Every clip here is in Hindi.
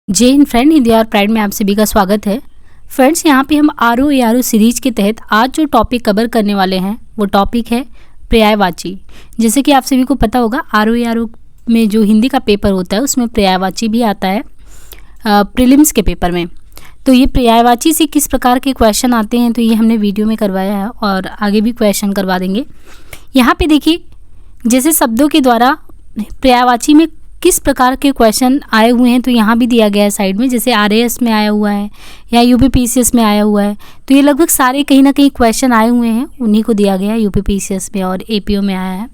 जय हिंद फ्रेंड, हिंदी और प्राइड में आप सभी का स्वागत है। फ्रेंड्स, यहाँ पे हम आरो यारो सीरीज के तहत आज जो टॉपिक कवर करने वाले हैं वो टॉपिक है पर्यायवाची। जैसे कि आप सभी को पता होगा, आरो यारो में जो हिंदी का पेपर होता है उसमें पर्यायवाची भी आता है प्रीलिम्स के पेपर में। तो ये पर्यायवाची से किस प्रकार के क्वेश्चन आते हैं तो ये हमने वीडियो में करवाया है और आगे भी क्वेश्चन करवा देंगे। यहाँ पे देखिए, जैसे शब्दों के द्वारा पर्यायवाची में किस प्रकार के क्वेश्चन आए हुए हैं तो यहाँ भी दिया गया है साइड में। जैसे आरएएस में आया हुआ है या यूपीपीसीएस में आया हुआ है, तो ये लगभग सारे कहीं ना कहीं क्वेश्चन आए हुए हैं, उन्हीं को दिया गया है। यूपीपीसीएस में और एपीओ में आया है।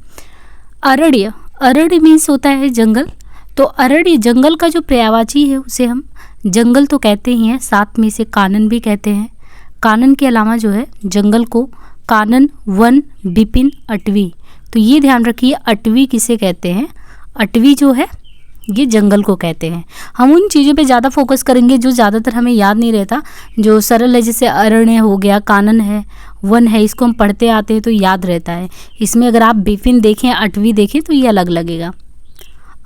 अरण्य, अरण्य मीन्स होता है जंगल। तो अरण्य जंगल का जो पर्यायवाची है उसे हम जंगल तो कहते ही हैं, साथ में इसे कानन भी कहते हैं। कानन के अलावा जो है जंगल को कानन, वन, विपिन, अटवी। तो ये ध्यान रखिए, अटवी किसे कहते हैं? अटवी जो है ये जंगल को कहते हैं। हम उन चीज़ों पे ज़्यादा फोकस करेंगे जो ज़्यादातर हमें याद नहीं रहता, जो सरल है। जैसे अरण्य हो गया, कानन है, वन है, इसको हम पढ़ते आते हैं तो याद रहता है। इसमें अगर आप विपिन देखें, अटवी देखें तो ये अलग लगेगा।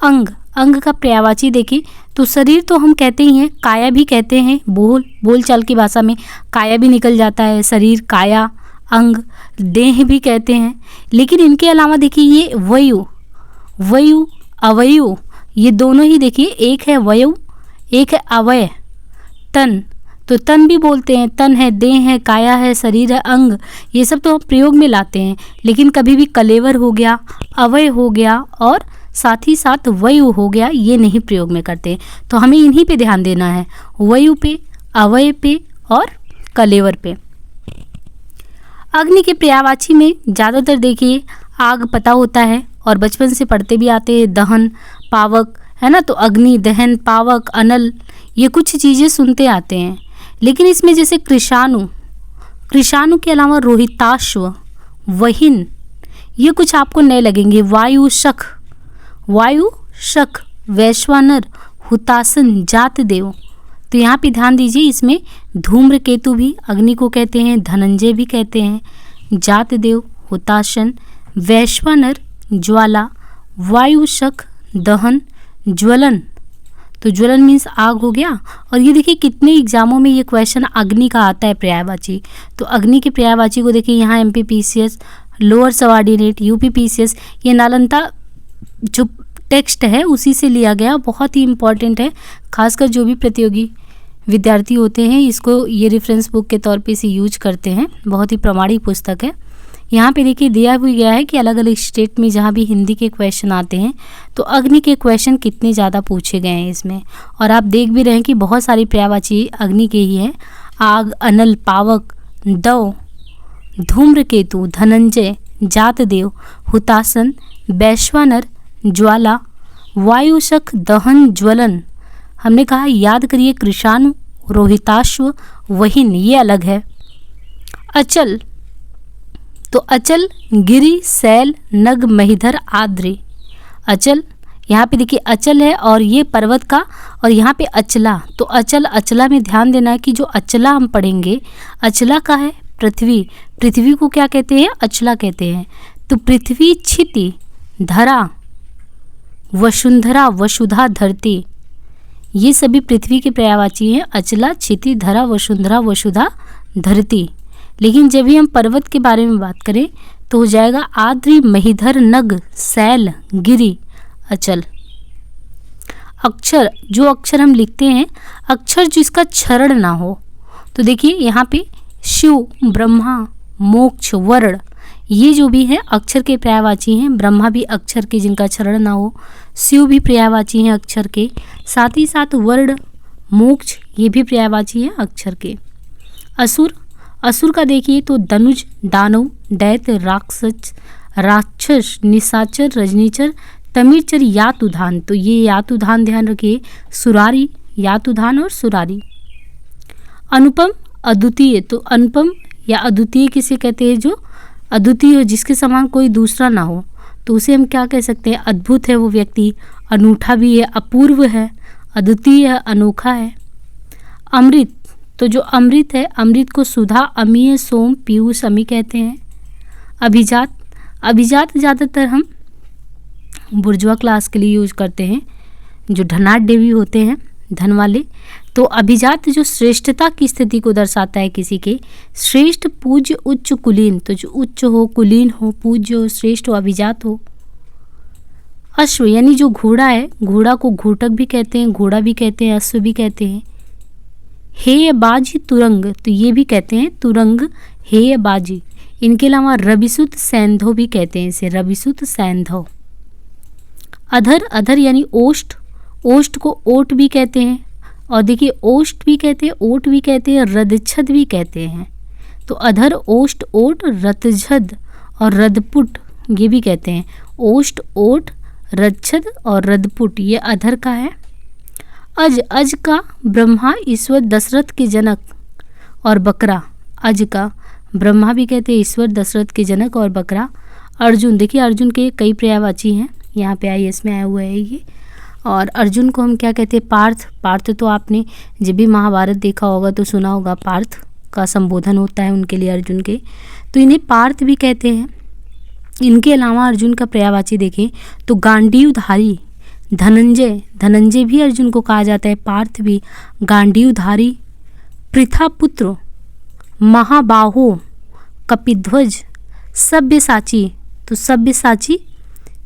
अंग, अंग का पर्यायवाची देखें तो शरीर तो हम कहते ही हैं, काया भी कहते हैं। बोलचाल की भाषा में काया भी निकल जाता है, शरीर, काया, अंग, देह भी कहते हैं। लेकिन इनके अलावा देखिए ये वयु, वयु, अवयव, ये दोनों ही देखिए, एक है वयु, एक है अवय। तन, तो तन भी बोलते हैं, तन है, देह है, काया है, शरीर है, अंग, ये सब तो हम प्रयोग में लाते हैं। लेकिन कभी भी कलेवर हो गया, अवय हो गया और साथ ही साथ वयु हो गया, ये नहीं प्रयोग में करते। तो हमें इन्हीं पे ध्यान देना है, वयु पे, अवय पे और कलेवर पे। अग्नि के पर्यायवाची में ज़्यादातर देखिए आग पता होता है और बचपन से पढ़ते भी आते हैं, दहन, पावक, है ना। तो अग्नि, दहन, पावक, अनल, ये कुछ चीज़ें सुनते आते हैं। लेकिन इसमें जैसे कृषाणु, कृषाणु के अलावा रोहिताश्व, वहिन, ये कुछ आपको नए लगेंगे। वायु शक, वायु शक, वैश्वानर, हुतासन, जातदेव। तो यहाँ पे ध्यान दीजिए, इसमें धूम्रकेतु भी अग्नि को कहते हैं, धनंजय भी कहते हैं, जातदेव, हुतासन, वैश्वानर, ज्वाला, वायुशक, दहन, ज्वलन। तो ज्वलन मीन्स आग हो गया। और ये देखिए कितने एग्जामों में ये क्वेश्चन अग्नि का आता है पर्यायवाची। तो अग्नि के पर्यायवाची को देखिए यहाँ एमपीपीसीएस, लोअर सबऑर्डिनेट, यूपीपीसीएस, ये नालंदा जो टेक्स्ट है उसी से लिया गया, बहुत ही इम्पॉर्टेंट है। खासकर जो भी प्रतियोगी विद्यार्थी होते हैं इसको ये रेफरेंस बुक के तौर पे इसे यूज करते हैं। बहुत ही प्रामाणिक पुस्तक है। यहाँ पे देखिए दिया भी गया है कि अलग अलग स्टेट में जहाँ भी हिंदी के क्वेश्चन आते हैं तो अग्नि के क्वेश्चन कितने ज़्यादा पूछे गए हैं इसमें। और आप देख भी रहे हैं कि बहुत सारी पर्यायवाची अग्नि के ही हैं। आग, अनल, पावक, दव, धूम्रकेतु, धनंजय, जातदेव, हुतासन, वैश्वानर, ज्वाला, वायुशक, दहन, ज्वलन। हमने कहा याद करिए, कृषाणु, रोहिताश्व, वहिन, ये अलग है। अचल, तो अचल गिरि, शैल, नग, महिधर, आद्रि। अचल, यहाँ पे देखिए अचल है और ये पर्वत का, और यहाँ पे अचला। तो अचल, अचला में ध्यान देना है कि जो अचला हम पढ़ेंगे, अचला का है पृथ्वी। पृथ्वी को क्या कहते हैं? अचला कहते हैं। तो पृथ्वी, क्षिति, धरा, वसुंधरा, वसुधा, धरती, ये सभी पृथ्वी के पर्यायवाची हैं। अचला, क्षिति, धरा, वसुंधरा, वसुधा, धरती। लेकिन जब भी हम पर्वत के बारे में बात करें तो हो जाएगा आद्रि, महिधर, नग, शैल, गिरि, अचल। अक्षर, जो अक्षर हम लिखते हैं, अक्षर जिसका क्षरण ना हो, तो देखिए यहाँ पे शिव, ब्रह्मा, मोक्ष, वर्ण, ये जो भी है अक्षर के पर्यायवाची हैं। ब्रह्मा भी अक्षर के जिनका क्षरण ना हो, शिव भी पर्यायवाची हैं अक्षर के, साथ ही साथ वर्ण, मोक्ष, ये भी पर्यायवाची हैं अक्षर के। असुर, असुर का देखिए तो धनुज, दानव, दैत्य, राक्षस, निशाचर, रजनीचर, तमिरचर, यातुधान। तो ये यातुधान ध्यान रखिए। सुरारी, यातुधान और सुरारी। अनुपम, अद्वितीय, तो अनुपम या अद्वितीय किसे कहते हैं? जो अद्वितीय हो, जिसके समान कोई दूसरा ना हो, तो उसे हम क्या कह सकते हैं? अद्भुत है वो व्यक्ति, अनूठा भी है, अपूर्व है, अद्वितीय है, अनोखा है। अमृत, तो जो अमृत है, अमृत को सुधा, अमीय, सोम, पीयूष, अमी कहते हैं। अभिजात, अभिजात ज़्यादातर हम बुर्जुआ क्लास के लिए यूज करते हैं। जो ढनाट देवी होते हैं धन वाले। तो अभिजात जो श्रेष्ठता की स्थिति को दर्शाता है किसी के, श्रेष्ठ पूज्य उच्च कुलीन, तो जो उच्च हो, कुलीन हो, पूज्य हो, श्रेष्ठ हो, अभिजात हो। अश्व यानी जो घोड़ा है, घोड़ा को घोटक भी कहते हैं, घोड़ा भी कहते हैं, अश्व भी कहते हैं। हेय बाजी तुरंग, तो ये भी कहते हैं तुरंग, हेय बाजी। इनके अलावा रविसुत सैंधव भी कहते हैं इसे, रविसुत सैंधव। अधर, अधर यानी ओष्ठ, ओष्ठ को ओट भी कहते हैं, और देखिए ओष्ठ भी कहते हैं, ओट भी कहते हैं, रदछद भी कहते हैं। तो अधर, ओष्ठ, ओट, रतझद और रदपुट ये भी कहते हैं। ओष्ठ, ओट, रदछद और रदपुट ये अधर का है। अज, अज का ब्रह्मा ईश्वर दशरथ के जनक और बकरा, अज का ब्रह्मा भी कहते हैं, ईश्वर दशरथ के जनक और बकरा। अर्जुन, देखिए अर्जुन के कई पर्यायवाची हैं, यहाँ पे IAS में आया हुआ है ये। और अर्जुन को हम क्या कहते हैं, पार्थ। पार्थ तो आपने जब भी महाभारत देखा होगा तो सुना होगा, पार्थ का संबोधन होता है उनके लिए अर्जुन के, तो इन्हें पार्थ भी कहते हैं। इनके अलावा अर्जुन का पर्यायवाची देखें तो गांडीवधारी, धनंजय, धनंजय भी अर्जुन को कहा जाता है, पार्थ भी, गांडीवधारी, पृथापुत्र, महाबाहो, कपिध्वज, सब्यसाची, तो सब्यसाची,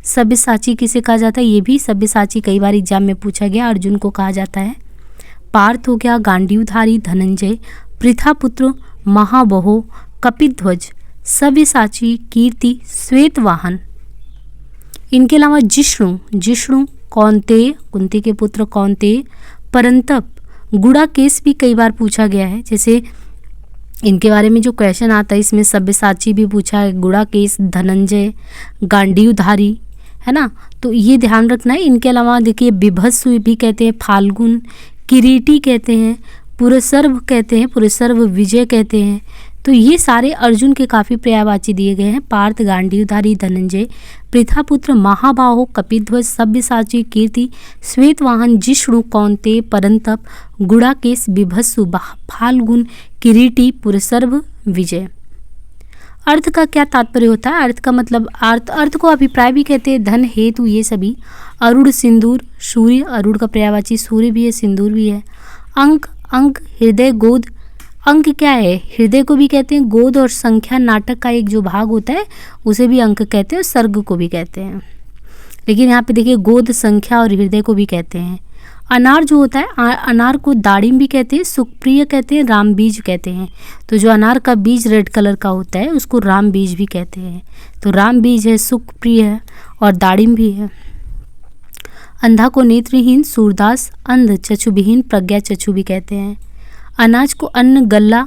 सब्यसाची किसे कहा जाता है, ये भी सब्यसाची कई बार एग्जाम में पूछा गया, अर्जुन को कहा जाता है। पार्थ हो गया, गांडीवधारी, धनंजय, पृथापुत्र, महाबहो, कपिध्वज, सब्यसाची, कीर्ति, श्वेतवाहन। इनके अलावा जिष्णु, जिष्णु कौन्तेय, कुंती के पुत्र कौन्तेय, परंतप, गुड़ाकेश भी कई बार पूछा गया है, जैसे इनके बारे में जो क्वेश्चन आता है इसमें सब्यसाची भी पूछा है, गुड़ाकेश, धनंजय, गांडीवधारी, है ना, तो ये ध्यान रखना है। इनके अलावा देखिए बिभत्सु भी कहते हैं, फाल्गुन, किरीटी कहते हैं, पुरसर्व कहते हैं, पुरसर्व विजय कहते हैं। तो ये सारे अर्जुन के काफ़ी पर्यायवाची दिए गए हैं, पार्थ, गांडीवधारी, धनंजय, पृथापुत्र, महाबाहो, कपिध्वज, सब्यसाची, कीर्ति, श्वेतवाहन, जिष्णु, कौन्तेय, परंतप, गुड़ाकेश, बिभत्सु, फाल्गुन, किरीटी, पुरसर्व, विजय। अर्थ का क्या तात्पर्य होता है, अर्थ का मतलब अर्थ को अभिप्राय भी कहते हैं, धन, हेतु, ये सभी। अरुण, सिंदूर, सूर्य, अरुण का पर्यायवाची सूर्य भी है, सिंदूर भी है। अंक, अंक, हृदय, गोद, अंक क्या है, हृदय को भी कहते हैं, गोद और संख्या नाटक का एक जो भाग होता है उसे भी अंक कहते हैं, सर्ग को भी कहते हैं। लेकिन यहाँ पे देखिए गोद, संख्या और हृदय को भी कहते हैं। अनार जो होता है, अनार को दाड़िम भी कहते हैं, सुखप्रिय कहते हैं, राम बीज कहते हैं। तो जो अनार का बीज रेड कलर का होता है उसको राम बीज भी कहते हैं। तो राम बीज है, सुखप्रिय है और दाड़िम भी है। अंधा को नेत्रहीन, सूरदास, अंध, चक्षुविहीन, प्रज्ञा चक्षु भी कहते हैं। अनाज को अन्न, गल्ला,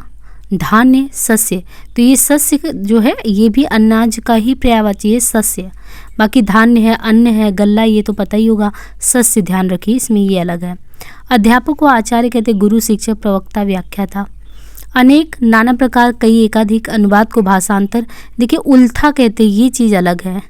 धान्य, सस्य, तो ये सस्य जो है ये भी अनाज का ही पर्यायवाची है, सस्य। बाकी धान्य है, अन्न है, गल्ला ये तो पता ही होगा, सस्य ध्यान रखिए इसमें ये अलग है। अध्यापक को आचार्य कहते, गुरु, शिक्षक, प्रवक्ता, व्याख्याता। अनेक, नाना प्रकार, कई, एकाधिक, अनुवाद को भाषांतर, देखिए उल्था कहते, ये चीज़ अलग है।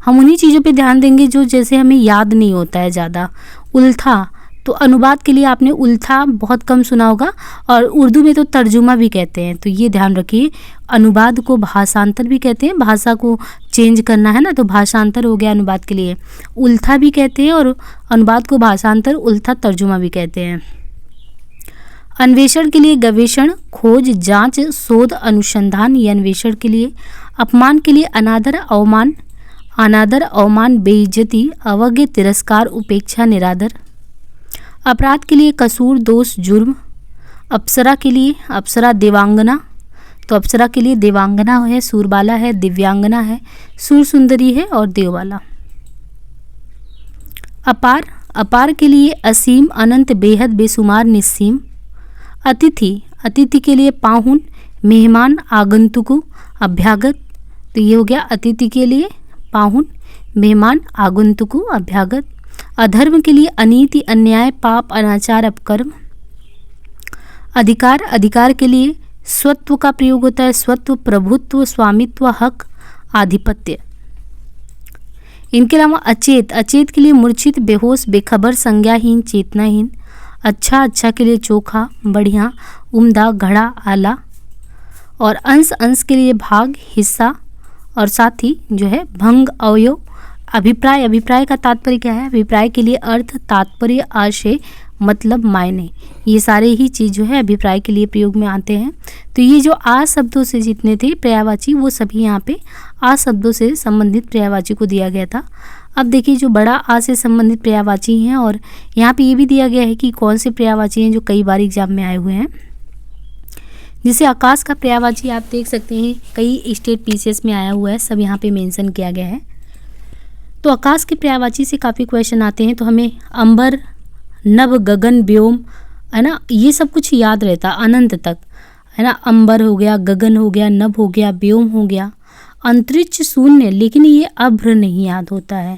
हम उन्हीं चीज़ों पे ध्यान देंगे जो जैसे हमें याद नहीं होता है ज़्यादा। उल्था, तो अनुवाद के लिए आपने उल्था बहुत कम सुना होगा, और उर्दू में तो तर्जुमा भी कहते हैं, तो ये ध्यान रखिए। अनुवाद को भाषांतर भी कहते हैं, भाषा को चेंज करना है ना, तो भाषांतर हो गया अनुवाद के लिए। उल्था भी कहते हैं और अनुवाद को भाषांतर, उल्था, तर्जुमा भी कहते हैं। अन्वेषण के लिए गवेषण, खोज, जांच, शोध, अनुसंधान, ये अन्वेषण के लिए। अपमान के लिए अनादर, अवमान, अनादर, अवमान, बेइज्जती, अवज्ञा, तिरस्कार, उपेक्षा, निरादर। अपराध के लिए कसूर, दोष, जुर्म। अप्सरा के लिए अप्सरा, देवांगना, तो अप्सरा के लिए देवांगना है, सूरबाला है, दिव्यांगना है, सूर सुंदरी है और देवबाला। अपार, अपार के लिए असीम, अनंत, बेहद, बेशुमार, निस्सीम। अतिथि, अतिथि के लिए पाहुन, मेहमान, आगंतुक, अभ्यागत, तो ये हो गया अतिथि के लिए पाहुन, मेहमान, आगंतुक, अभ्यागत। अधर्म के लिए अनीति, अन्याय, पाप, अनाचार, अपकर्म। अधिकार, अधिकार के लिए स्वत्व का प्रयोग होता है, स्वत्व, प्रभुत्व, स्वामित्व, हक, आधिपत्य। इनके अलावा अचेत, अचेत के लिए मूर्छित, बेहोश, बेखबर, संज्ञाहीन, चेतनाहीन। अच्छा, अच्छा के लिए चोखा, बढ़िया, उम्दा, घड़ा, आला। और अंश, अंश के लिए भाग, हिस्सा और साथ ही जो है भंग, अवयव। अभिप्राय, अभिप्राय का तात्पर्य क्या है, अभिप्राय के लिए अर्थ, तात्पर्य, आशय, मतलब, मायने, ये सारे ही चीज़ जो है अभिप्राय के लिए प्रयोग में आते हैं। तो ये जो आ शब्दों से जितने थे पर्यायवाची, वो सभी यहाँ पे आ शब्दों से संबंधित पर्यायवाची को दिया गया था। अब देखिए जो बड़ा आ से संबंधित पर्यायवाची हैं, और यहाँ पे ये भी दिया गया है कि कौन से पर्यायवाची हैं जो कई बार एग्जाम में आए हुए हैं। जैसे आकाश का पर्यायवाची आप देख सकते हैं कई स्टेट पीसीएस में आया हुआ है, सब यहाँ पे मेंशन किया गया है। तो आकाश के पर्यायवाची से काफ़ी क्वेश्चन आते हैं, तो हमें अंबर, नभ, गगन, व्योम, है ना, ये सब कुछ याद रहता अनंत तक, है ना। अंबर हो गया, गगन हो गया, नभ हो गया, व्योम हो गया, अंतरिक्ष शून्य, लेकिन ये अभ्र नहीं याद होता है।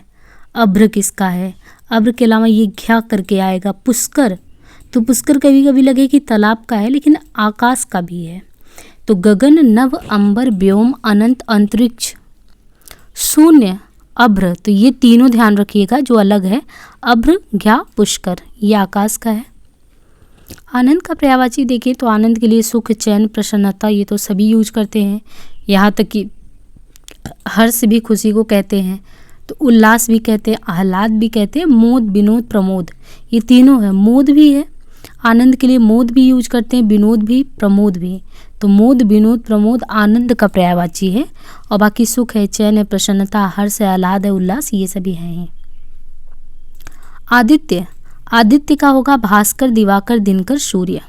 अभ्र किसका है? अभ्र के अलावा ये घ्या करके आएगा, पुष्कर, तो पुष्कर कभी कभी लगे कि तालाब का है, लेकिन आकाश का भी है। तो गगन, नभ, अंबर, व्योम, अनंत, अंतरिक्ष, शून्य, अभ्र, तो ये तीनों ध्यान रखिएगा जो अलग है। अभ्र, घ्या, पुष्कर, ये आकाश का है। आनंद का पर्यायवाची देखिए तो आनंद के लिए सुख, चैन, प्रसन्नता, ये तो सभी यूज करते हैं, यहाँ तक कि हर्ष भी खुशी को कहते हैं। तो उल्लास भी कहते हैं, आह्लाद भी कहते हैं, मोद, विनोद, प्रमोद, ये तीनों है। मोद भी है, आनंद के लिए मोद भी यूज करते हैं, विनोद भी, प्रमोद भी। तो मोद, विनोद, प्रमोद आनंद का पर्यायवाची है, और बाकी सुख है, चैन है, प्रसन्नता, हर्ष है, आह्लाद है, उल्लास, ये सभी हैं। आदित्य, आदित्य का होगा भास्कर, दिवाकर, दिनकर, सूर्य।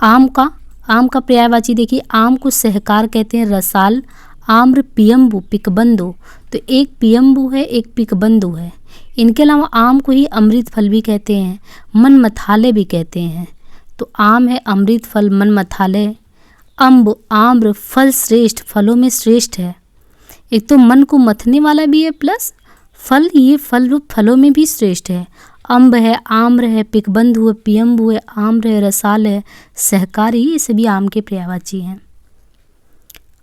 आम का पर्यायवाची देखिए, आम को सहकार कहते हैं, रसाल, आम्र, पियम्बु, पिकबंधु, तो एक पियम्बु है, एक पिकबंधु है। इनके अलावा आम को ही अमृत फल भी कहते हैं, मन मथाले भी कहते हैं। तो आम है अमृत फल, मन मथाले। अम्ब, आम्र, फल श्रेष्ठ, फलों में श्रेष्ठ है। एक तो मन को मथने वाला भी है, प्लस फल, ये फल रूप फलों में भी श्रेष्ठ है। अम्ब है, आम्र है, पिकबंधु है, पियम्बु है, आम्र है, रसाल है, सहकारी, ये सभी आम के पर्यायवाची हैं।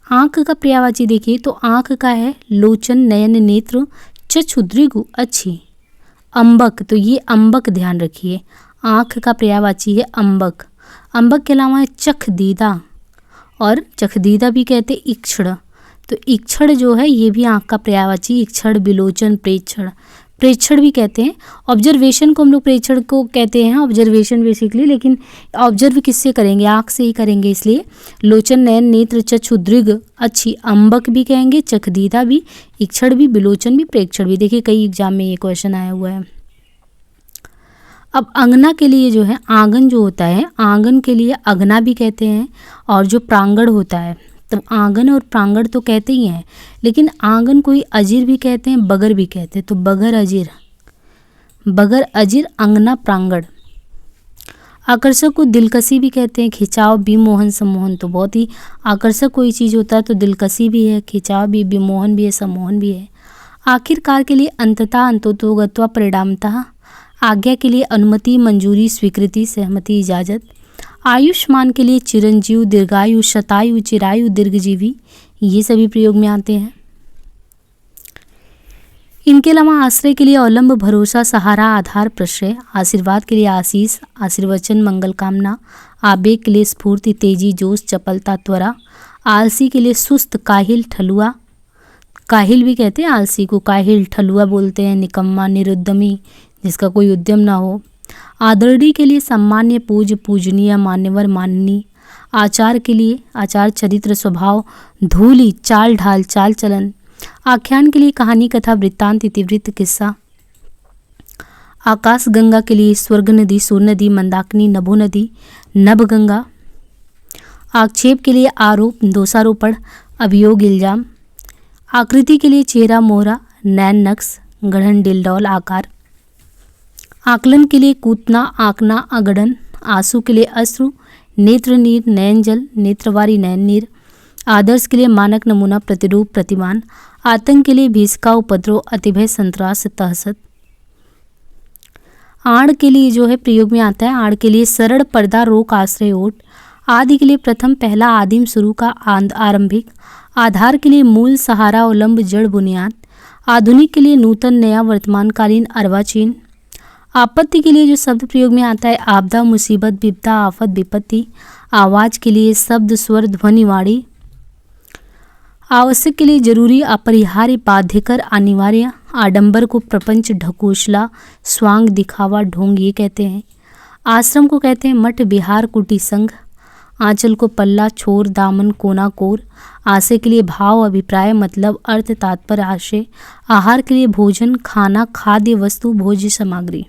आँख का पर्यायवाची देखिए तो आँख का है लोचन, नयन, नेत्र, चक्षु, दृगु, अच्छी। अम्बक, तो ये अम्बक ध्यान रखिए, आँख का पर्यायवाची है अम्बक। अम्बक के अलावा है चखदीदा, और चखदीदा भी कहते इक्षण, तो इक्षण जो है ये भी आँख का पर्यायवाची, इक्षण, विलोचन, प्रेक्षण, प्रेक्षण भी कहते हैं। ऑब्जर्वेशन को हम लोग प्रेक्षण को कहते हैं, ऑब्जर्वेशन बेसिकली, लेकिन ऑब्जर्व किससे करेंगे? आँख से ही करेंगे, इसलिए लोचन, नयन, नेत्र, चक्षु, दृग, अच्छी, अम्बक भी कहेंगे, चखदीदा भी, इक्षण भी, विलोचन भी, प्रेक्षण भी। देखिए कई एग्जाम में ये क्वेश्चन आया हुआ है। अब अंगना के लिए जो है, आंगन जो होता है, आंगन के लिए अगना भी कहते हैं, और जो प्रांगण होता है, तो आंगन और प्रांगण तो कहते ही हैं, लेकिन आंगन को ही अजीर भी कहते हैं, बगर भी कहते हैं। तो बगर, अजीर, बगर, अजीर, अंगना, प्रांगण। आकर्षक को दिलकशी भी कहते हैं, खिंचाव, विमोहन, सम्मोहन, तो बहुत ही आकर्षक कोई चीज़ होता है तो दिलकशी भी है, खिंचाव भी, विमोहन भी है, सम्मोहन भी है। आखिरकार के लिए अंततः, अंततोगत्वा, परिणामतः। आज्ञा के लिए अनुमति, मंजूरी, स्वीकृति, सहमति, इजाज़त। आयुष्मान के लिए चिरंजीव, दीर्घायु, शतायु, चिरायु, दीर्घजीवी, ये सभी प्रयोग में आते हैं। इनके अलावा आश्रय के लिए अवलंब, भरोसा, सहारा, आधार, प्रश्रय। आशीर्वाद के लिए आशीष, आशीर्वचन, मंगल कामना। आवेग के लिए स्फूर्ति, तेजी, जोश, चपलता, त्वरा। आलसी के लिए सुस्त, काहिल, ठलुआ, काहिल भी कहते हैं आलसी को, काहिल, ठलुआ बोलते हैं। निकम्मा, निरुद्यमी, जिसका कोई उद्यम ना हो। आदरणीय के लिए सम्मान्य, पूज्य, पूजनीय, मान्यवर, माननीय। आचार के लिए आचार, चरित्र, स्वभाव। धूली, चाल ढाल, चाल चलन। आख्यान के लिए कहानी, कथा, वृत्तांत, इतिवृत्त, किस्सा। आकाश गंगा के लिए स्वर्ग नदी, सूर्य नदी, मंदाकिनी, नभो नदी, नभ गंगा। आक्षेप के लिए आरोप, दोषारोपण, अभियोग, इल्जाम। आकृति के लिए चेहरा, मोहरा, नैन, नक्श, गढ़न, डिलडौल, आकार। आकलन के लिए कूतना, आंकना, अगड़न। आंसू के लिए अश्रु, नेत्र नीर, नयन जल, नेत्रवारी, नयन नीर। आदर्श के लिए मानक, नमूना, प्रतिरूप, प्रतिमान। आतंक के लिए भीषका, उपद्रव, अतिभय, संत्रास, तहसत। आड़ के लिए जो है प्रयोग में आता है, आड़ के लिए सरल, पर्दा, रोक, आश्रय, ओट। आदि के लिए प्रथम, पहला, आदिम, शुरू का, आरंभिक। आधार के लिए मूल, सहारा, अवलंब, जड़, बुनियाद। आधुनिक के लिए नूतन, नया, वर्तमानकालीन, अर्वाचीन। आपत्ति के लिए जो शब्द प्रयोग में आता है, आपदा, मुसीबत, विपदा, आफत, विपत्ति। आवाज के लिए शब्द, स्वर, ध्वनि, वाणी। आवश्यक के लिए जरूरी, अपरिहार्य, बाध्यकर, अनिवार्य। आडंबर को प्रपंच, ढकोसला, स्वांग, दिखावा, ढोंग ये कहते हैं। आश्रम को कहते हैं मठ, विहार, कुटी, संघ। आंचल को पल्ला, छोर, दामन, कोना, कोर। आशय के लिए भाव, अभिप्राय, मतलब, अर्थ, तात्पर्य, आशय। आहार के लिए भोजन, खाना, खाद्य वस्तु, भोज्य सामग्री।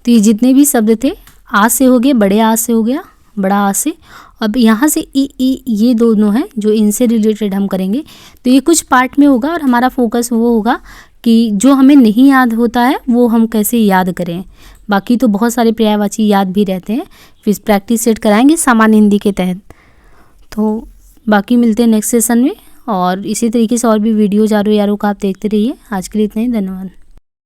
तो ये जितने भी शब्द थे आ से हो गए, बड़े आ से हो गया, बड़ा आ से। अब यहाँ से ई ये दोनों हैं जो इनसे रिलेटेड हम करेंगे। तो ये कुछ पार्ट में होगा और हमारा फोकस वो होगा कि जो हमें नहीं याद होता है वो हम कैसे याद करें। बाकी तो बहुत सारे पर्यायवाची याद भी रहते हैं, फिर प्रैक्टिस सेट कराएंगे सामान्य हिंदी के तहत। तो बाकी मिलते हैं नेक्स्ट सेशन में, और इसी तरीके से और भी वीडियोज आरो यारों का आप देखते रहिए। आज के लिए इतना ही, धन्यवाद।